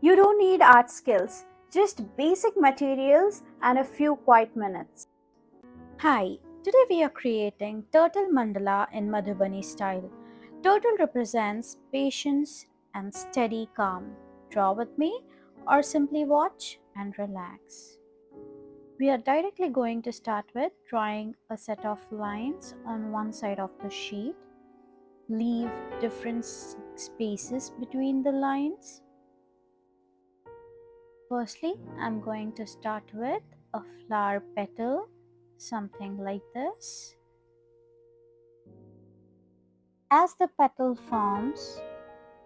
You don't need art skills, just basic materials and a few quiet minutes. Hi, today we are creating Turtle Mandala in Madhubani style. Turtle represents patience and steady calm. Draw with me or simply watch and relax. We are directly going to start with drawing a set of lines on one side of the sheet. Leave different spaces between the lines. Firstly, I'm going to start with a flower petal, something like this. As the petal forms,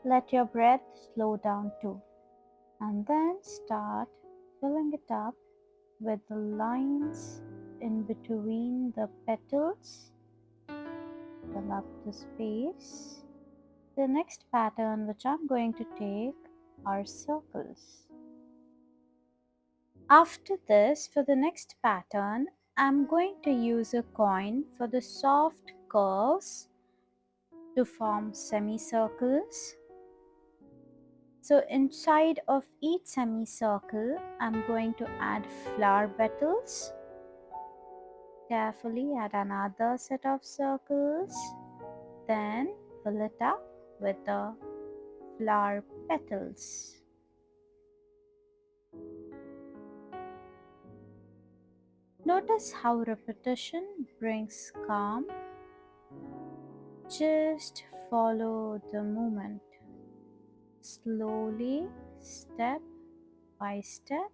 let your breath slow down too, and then start filling it up with the lines in between the petals. Fill up the space. The next pattern which I'm going to take are circles. After this, for the next pattern, I'm going to use a coin for the soft curves to form semicircles. So inside of each semicircle, I'm going to add flower petals. Carefully add another set of circles. Then fill it up with the flower petals. Notice how repetition brings calm. Just follow the movement. Slowly, step by step.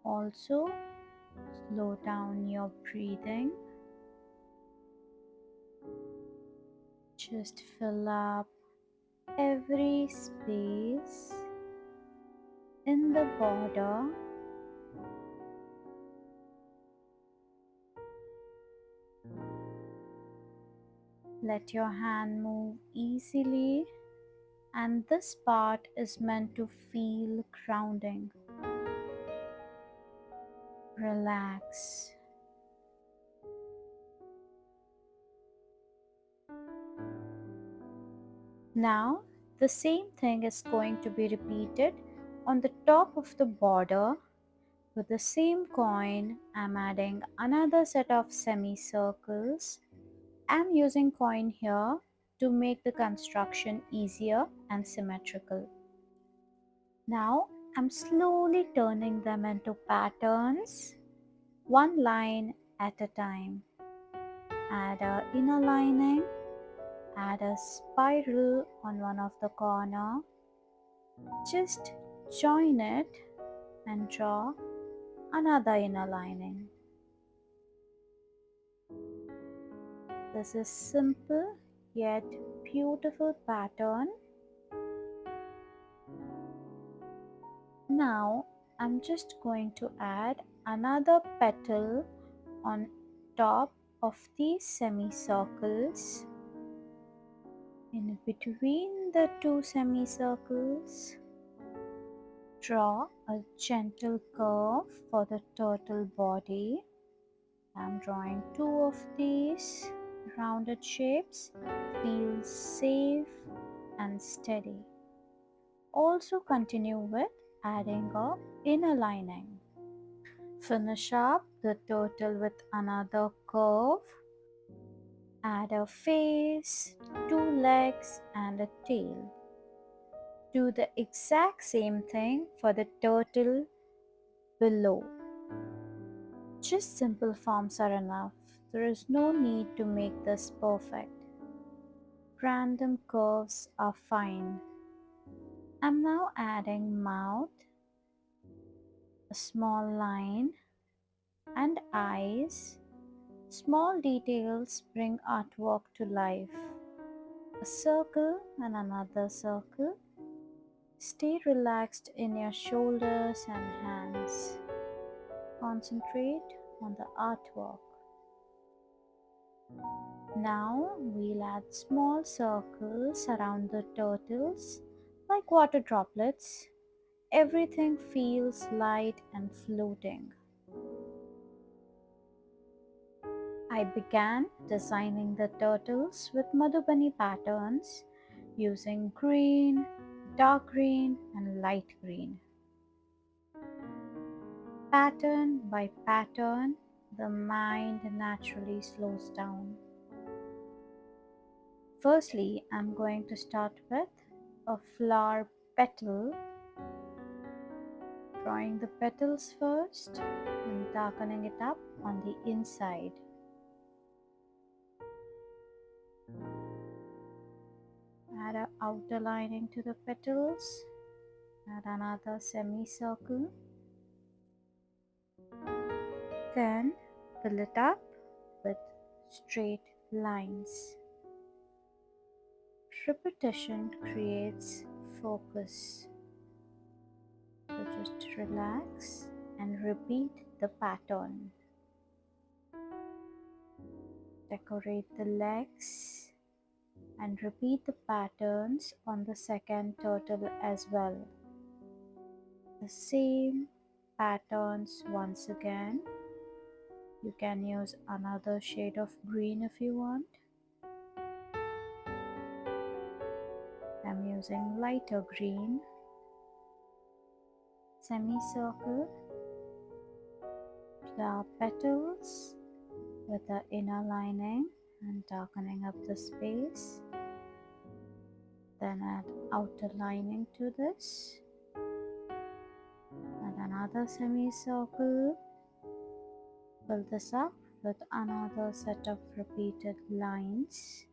Also, slow down your breathing. Just fill up every space in the border. Let your hand move easily, and this part is meant to feel grounding. Relax. Now, the same thing is going to be repeated on the top of the border. With the same coin, I'm adding another set of semicircles. I'm using coin here to make the construction easier and symmetrical. Now, I'm slowly turning them into patterns, one line at a time. Add a inner lining, add a spiral on one of the corner. Just join it and draw another inner lining. This is simple yet beautiful pattern. Now I'm just going to add another petal on top of these semicircles. In between the two semicircles, draw a gentle curve for the turtle body. I'm drawing two of these rounded shapes. Feel safe and steady. Also continue with adding a inner lining. Finish up the turtle with another curve. Add a face, two legs and a tail. Do the exact same thing for the turtle below. Just simple forms are enough. There is no need to make this perfect. Random curves are fine. I'm now adding mouth, a small line and eyes. Small details bring artwork to life. A circle and another circle. Stay relaxed in your shoulders and hands. Concentrate on the artwork. Now we'll add small circles around the turtles like water droplets. Everything feels light and floating. I began designing the turtles with Madhubani patterns. using green, dark green and light green. Pattern by pattern, the mind naturally slows down. Firstly, I'm going to start with a flower petal, drawing the petals first and darkening it up on the inside. Add an outer lining to the petals, add another semicircle, then fill it up with straight lines. Repetition creates focus. So just relax and repeat the pattern. Decorate the legs and repeat the patterns on the second turtle as well. The same patterns once again. You can use another shade of green if you want. I'm using lighter green. Semicircle, flower petals with the inner lining and darkening up the space. Then add outer lining to this. And another semicircle. Fill this up with another set of repeated lines.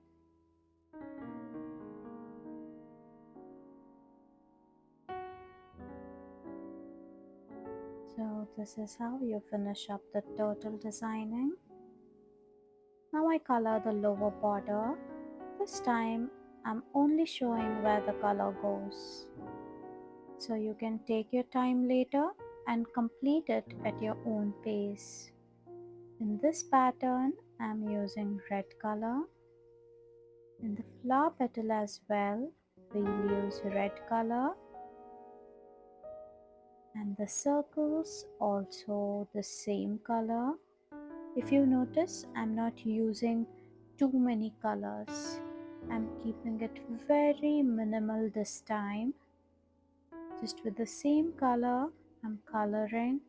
So this is how you finish up the turtle designing. Now I color the lower border. This time I'm only showing where the color goes. So you can take your time later and complete it at your own pace. In this pattern I'm using red color. In the flower petal as well, we'll use red color. And the circles also the same color. If you notice, I'm not using too many colors. I'm keeping it very minimal this time. Just with the same color, I'm coloring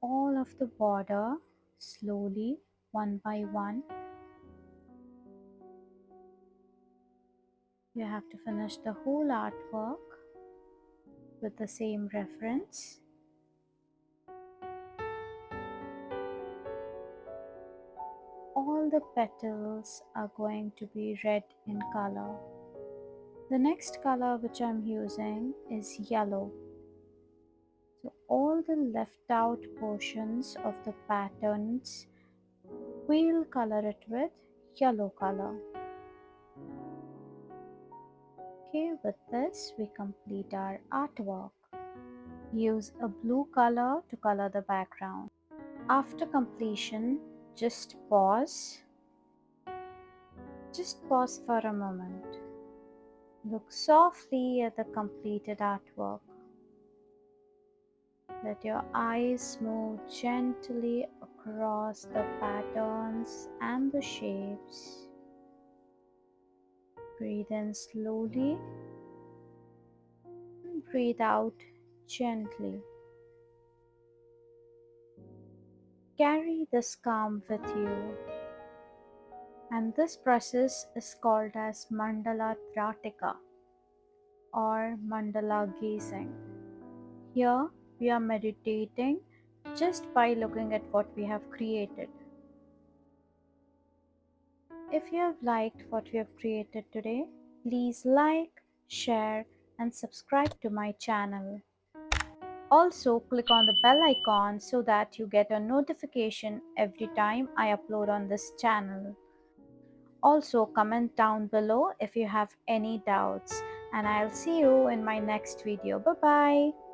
all of the border slowly, one by one. You have to finish the whole artwork with the same reference. All the petals are going to be red in color. The next color which I'm using is yellow. So all the left out portions of the patterns, we'll color it with yellow color. Okay, with this we complete our artwork. Use a blue color to color the background. After completion, just pause. Just pause for a moment. Look softly at the completed artwork. Let your eyes move gently across the patterns and the shapes. Breathe in slowly and breathe out gently. Carry this calm with you. And this process is called as Mandala Trataka or Mandala gazing. Here we are meditating just by looking at what we have created. If you have liked what we have created today, please like, share and subscribe to my channel. Also click on the bell icon so that you get a notification every time I upload on this channel. Also comment down below if you have any doubts and I'll see you in my next video. Bye bye.